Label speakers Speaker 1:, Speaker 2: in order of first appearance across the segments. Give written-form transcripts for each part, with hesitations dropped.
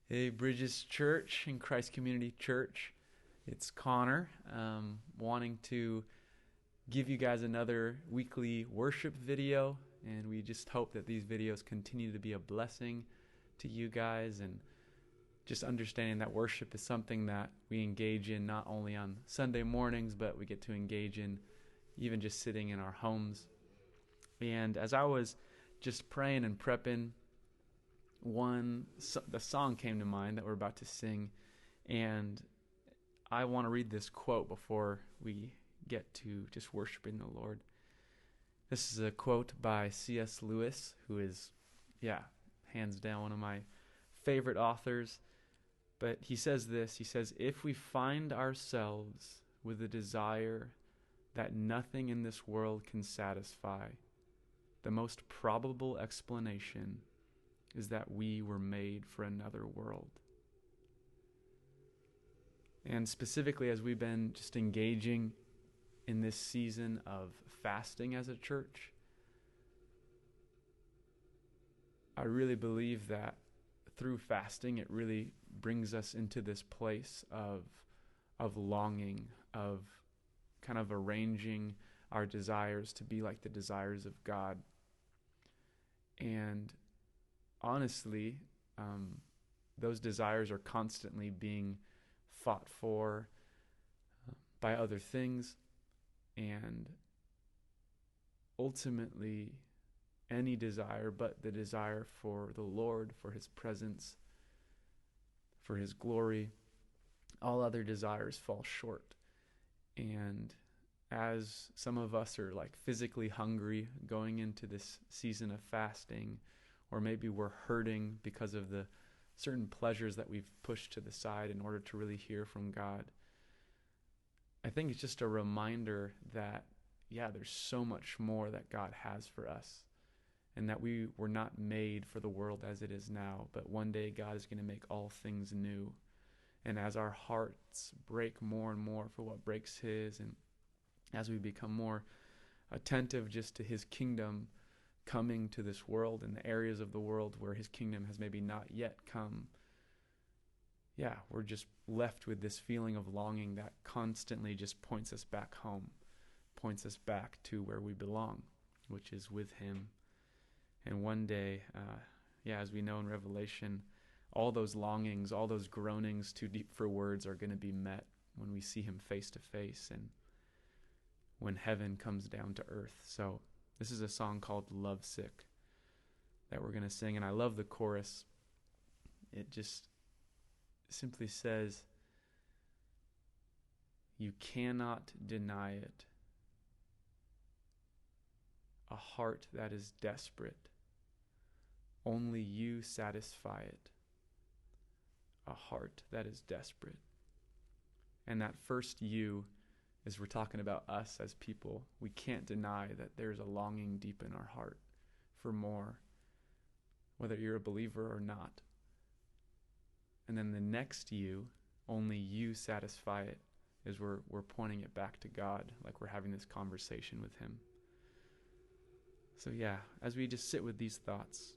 Speaker 1: Hey, Bridges Church and Christ Community Church. It's Connor, wanting to give you guys another weekly worship video, and we just hope that these videos continue to be a blessing to you guys, and just understanding that worship is something that we engage in not only on Sunday mornings, but we get to engage in even just sitting in our homes. And as I was just praying and prepping, the song came to mind that we're about to sing, and I want to read this quote before we get to just worshiping the Lord. This is a quote by C.S. Lewis, who is, hands down one of my favorite authors. But he says this, he says, "If we find ourselves with a desire that nothing in this world can satisfy, the most probable explanation is that we were made for another world." And specifically, as we've been just engaging in this season of fasting as a church, I really believe that through fasting, it really brings us into this place of longing, of kind of arranging our desires to be like the desires of God. And honestly, those desires are constantly being fought for by other things, and ultimately any desire but the desire for the Lord, for His presence, for His glory, all other desires fall short. And as some of us are like physically hungry going into this season of fasting, or maybe we're hurting because of the certain pleasures that we've pushed to the side in order to really hear from God, I think it's just a reminder that, there's so much more that God has for us, and that we were not made for the world as it is now, but one day God is going to make all things new. And as our hearts break more and more for what breaks His, and as we become more attentive just to His kingdom coming to this world in the areas of the world where His kingdom has maybe not yet come, we're just left with this feeling of longing that constantly just points us back home, points us back to where we belong, which is with Him. And one day, as we know in Revelation, all those longings, all those groanings too deep for words are going to be met when we see Him face to face, and when heaven comes down to earth. So this is a song called Lovesick that we're going to sing, and I love the chorus. It just simply says, "You cannot deny it. A heart that is desperate. Only you satisfy it. A heart that is desperate." And that first "you" is we're talking about us as people. We can't deny that there's a longing deep in our heart for more, whether you're a believer or not. And then the next "you," only you satisfy it, is we're pointing it back to God, like we're having this conversation with Him. So as we just sit with these thoughts,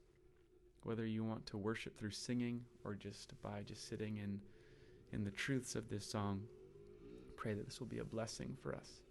Speaker 1: whether you want to worship through singing or just by just sitting in the truths of this song, pray that this will be a blessing for us.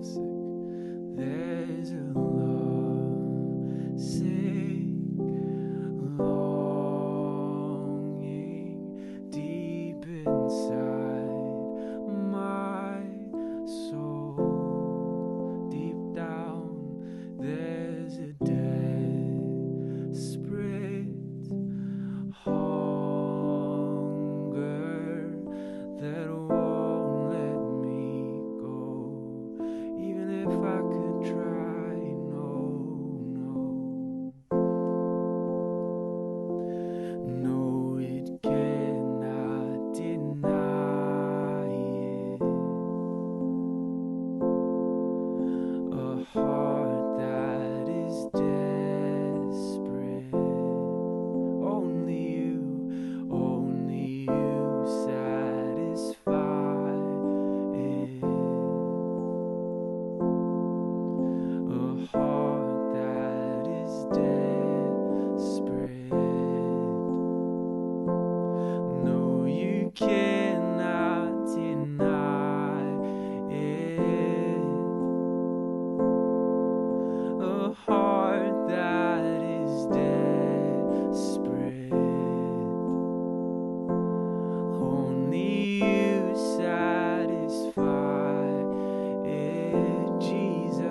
Speaker 1: lovesick. There's a lovesick longing deep inside my soul. Deep down, there's a desperate hunger that won't let me go. Even if I could try, no, it cannot deny it. A heart that is desperate. Only you satisfy it. A heart that is desperate. No, you cannot deny it. A heart that is desperate. Only you satisfy it, Jesus.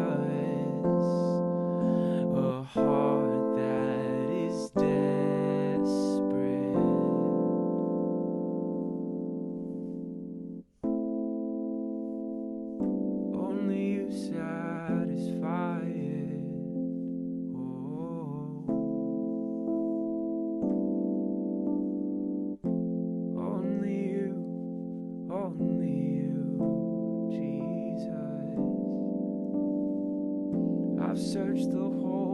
Speaker 1: A heart that is desperate. Only you satisfy it. Only you, Jesus. I've searched the whole